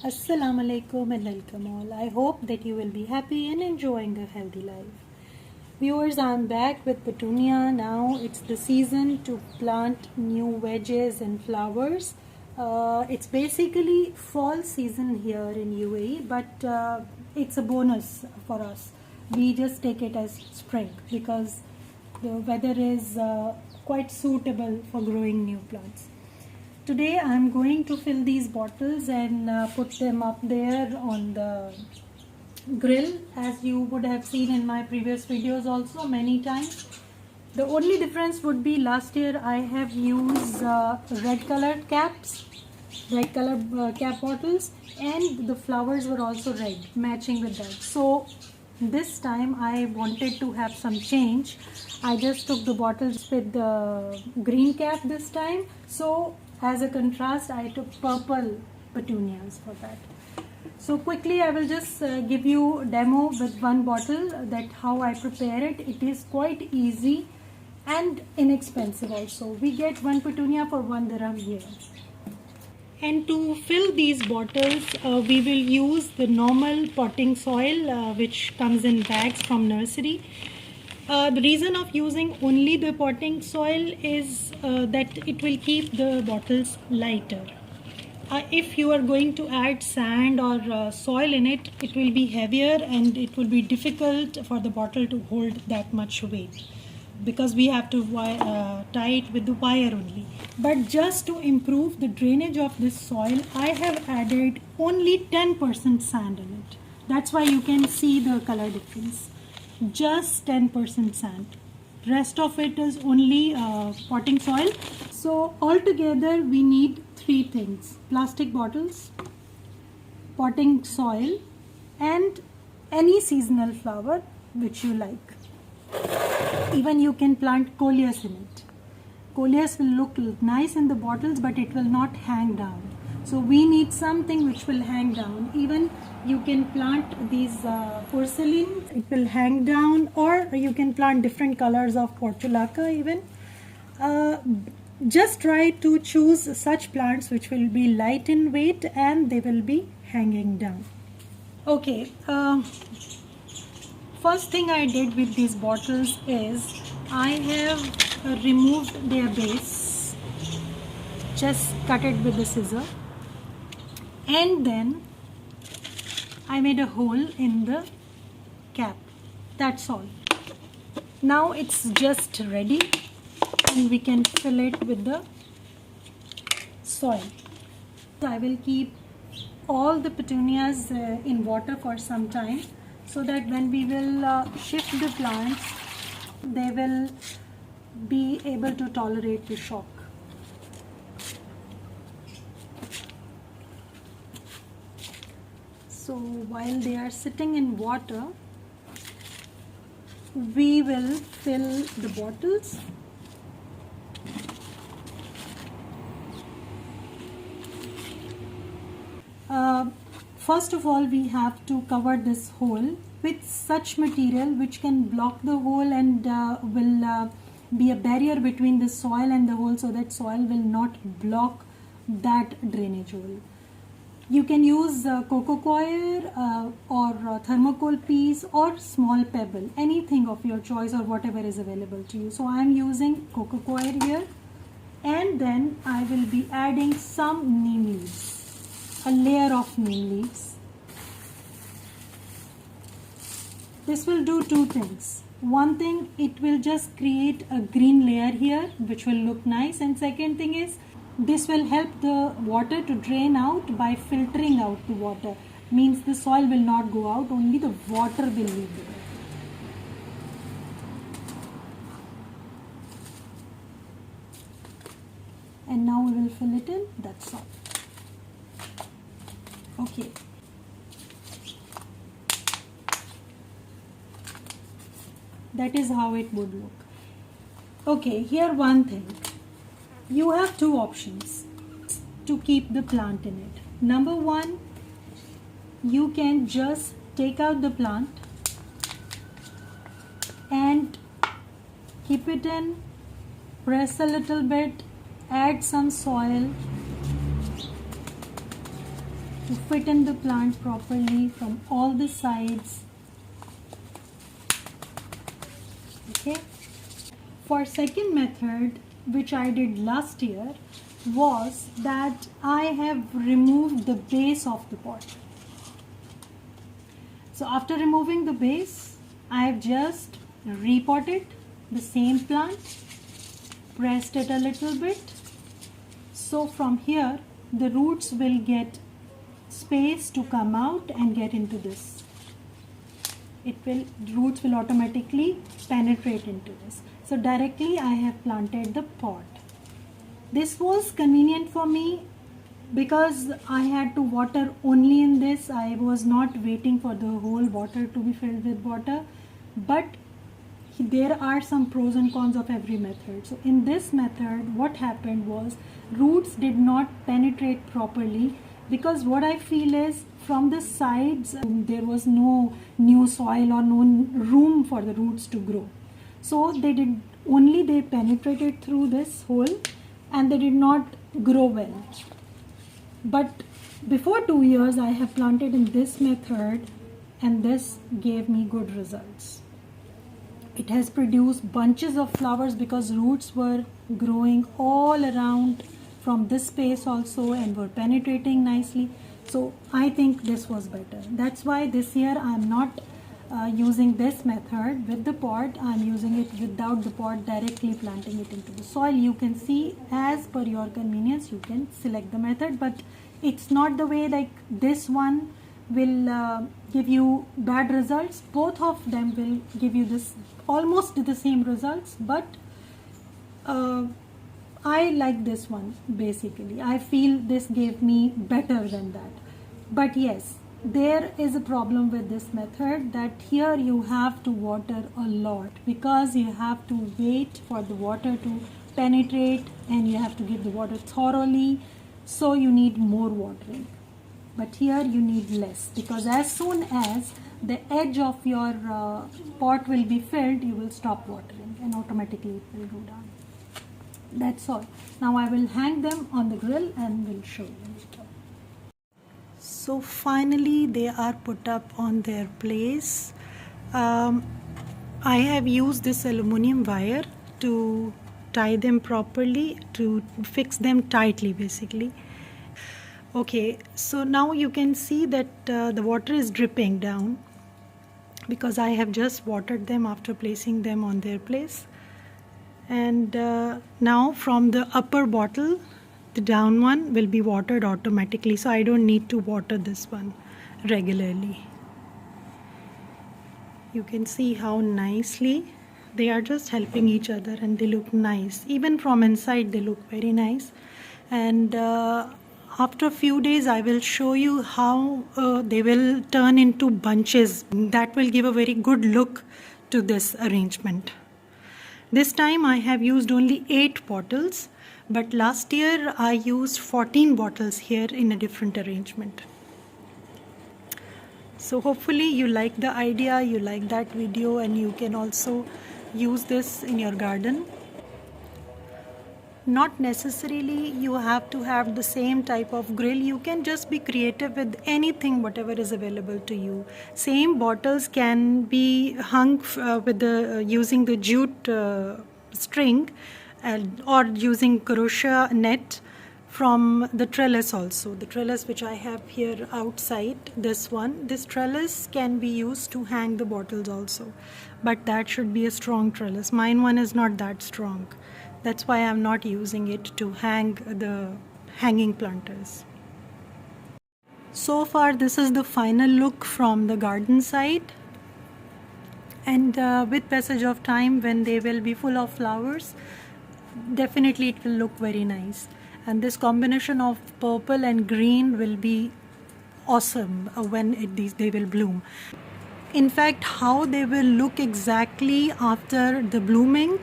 Assalamu alaikum and welcome all. I hope that you will be happy and enjoying a healthy life. Viewers, I'm back with Petunia. Now it's the season to plant new veggies and flowers. It's basically fall season here in UAE, but it's a bonus for us. We just take it as spring because the weather is quite suitable for growing new plants. Today I'm going to fill these bottles and put them up there on the grill, as you would have seen in my previous videos also many times. The only difference would be last year I have used red colored caps, red colored cap bottles, and the flowers were also red, matching with that. So this time I wanted to have some change. I just took the bottles with the green cap this time. So as a contrast, I took purple petunias for that. So quickly I will just give you a demo with one bottle, that how I prepare it. It is quite easy and inexpensive also. We get one petunia for 1 dirham here. And to fill these bottles, we will use the normal potting soil which comes in bags from nursery. The reason of using only the potting soil is that it will keep the bottles lighter. If you are going to add sand or soil in it, it will be heavier and it will be difficult for the bottle to hold that much weight, because we have to tie it with the wire only. But just to improve the drainage of this soil, I have added only 10% sand in it. That's why you can see the color difference. Just 10% sand. Rest of it is only potting soil. So altogether we need 3 things: plastic bottles, potting soil, and any seasonal flower which you like. Even you can plant coleus in it. Coleus will look nice in the bottles, but it will not hang down. So we need something which will hang down. Even you can plant these porcelain, it will hang down, or you can plant different colors of portulaca even. Just try to choose such plants which will be light in weight and they will be hanging down. Okay, first thing I did with these bottles is I have removed their base, just cut it with the scissor, and then I made a hole in the cap. That's all. Now it's just ready and we can fill it with the soil. I will keep all the petunias in water for some time, so that when we will shift the plants, they will be able to tolerate the shock. So while they are sitting in water, we will fill the bottles. First of all, we have to cover this hole with such material which can block the hole and will be a barrier between the soil and the hole, so that soil will not block that drainage hole. You can use coco coir or thermocol piece or small pebble, anything of your choice or whatever is available to you. So I am using coco coir here, and then I will be adding some neem leaves. A layer of neem leaves. This will do 2 things. One thing, it will just create a green layer here which will look nice, and second thing is this will help the water to drain out by filtering out the water. Means the soil will not go out, only the water will leave there. And now we will fill it in, that's all. Okay. That is how it would look. Okay, here one thing. You have 2 options to keep the plant in it. Number 1, you can just take out the plant and keep it in, press a little bit, add some soil, to fit in the plant properly from all the sides. Okay. For second method, which I did last year, was that I have removed the base of the pot. So after removing the base, I have just repotted the same plant, pressed it a little bit. So from here, the roots will get space to come out and get into this. Roots will automatically penetrate into this. So directly I have planted the pot. This was convenient for me because I had to water only in this. I was not waiting for the whole water to be filled with water. But there are some pros and cons of every method. So in this method, what happened was roots did not penetrate properly, because what I feel is from the sides there was no new soil or no room for the roots to grow. So they penetrated through this hole and they did not grow well. But before 2 years I have planted in this method and this gave me good results. It has produced bunches of flowers because roots were growing all around from this space also and were penetrating nicely. So I think this was better. That's why this year I am not using this method with the pot. I am using it without the pot, directly planting it into the soil. You can see, as per your convenience, you can select the method, but it's not the way like this one will give you bad results. Both of them will give you this almost the same results, but I like this one basically. I feel this gave me better than that. But yes, there is a problem with this method, that here you have to water a lot because you have to wait for the water to penetrate and you have to give the water thoroughly, so you need more watering. But here you need less, because as soon as the edge of your pot will be filled, you will stop watering and automatically it will go down. That's all. Now I will hang them on the grill and will show you later. So finally they are put up on their place. I have used this aluminum wire to tie them properly, to fix them tightly basically. Okay, so now you can see that the water is dripping down because I have just watered them after placing them on their place. And now from the upper bottle, the down one will be watered automatically, so I don't need to water this one regularly. You can see how nicely they are just helping each other and they look nice. Even from inside they look very nice. And after a few days I will show you how they will turn into bunches. That will give a very good look to this arrangement. This time I have used only 8 bottles, but last year I used 14 bottles here in a different arrangement. So hopefully you like the idea, you like that video, and you can also use this in your garden. Not necessarily you have to have the same type of grill. You can just be creative with anything, whatever is available to you. Same bottles can be hung with using the jute string or using crochet net from the trellis also. The trellis which I have here outside, this trellis can be used to hang the bottles also. But that should be a strong trellis. Mine one is not that strong. That's why I'm not using it to hang the hanging planters. So far this is the final look from the garden side, and with passage of time, when they will be full of flowers, definitely it will look very nice. And this combination of purple and green will be awesome when they will bloom. In fact, how they will look exactly after the blooming,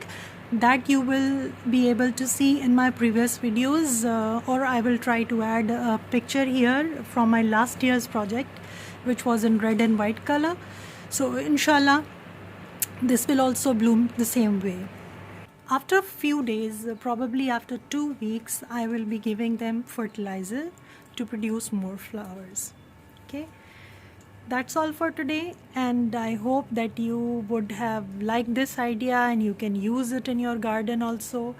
that you will be able to see in my previous videos, or I will try to add a picture here from my last year's project, which was in red and white color. So inshallah this will also bloom the same way. After a few days, probably after 2 weeks, I will be giving them fertilizer to produce more flowers. Okay, that's all for today, and I hope that you would have liked this idea and you can use it in your garden also.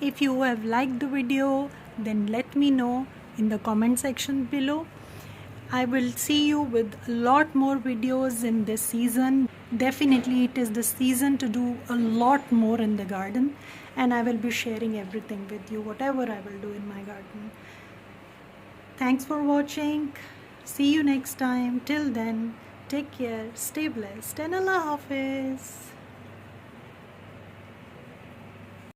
If you have liked the video, then let me know in the comment section below. I will see you with a lot more videos in this season. Definitely it is the season to do a lot more in the garden, and I will be sharing everything with you, whatever I will do in my garden. Thanks for watching. See you next time. Till then, take care, stay blessed, and Allah Hafiz.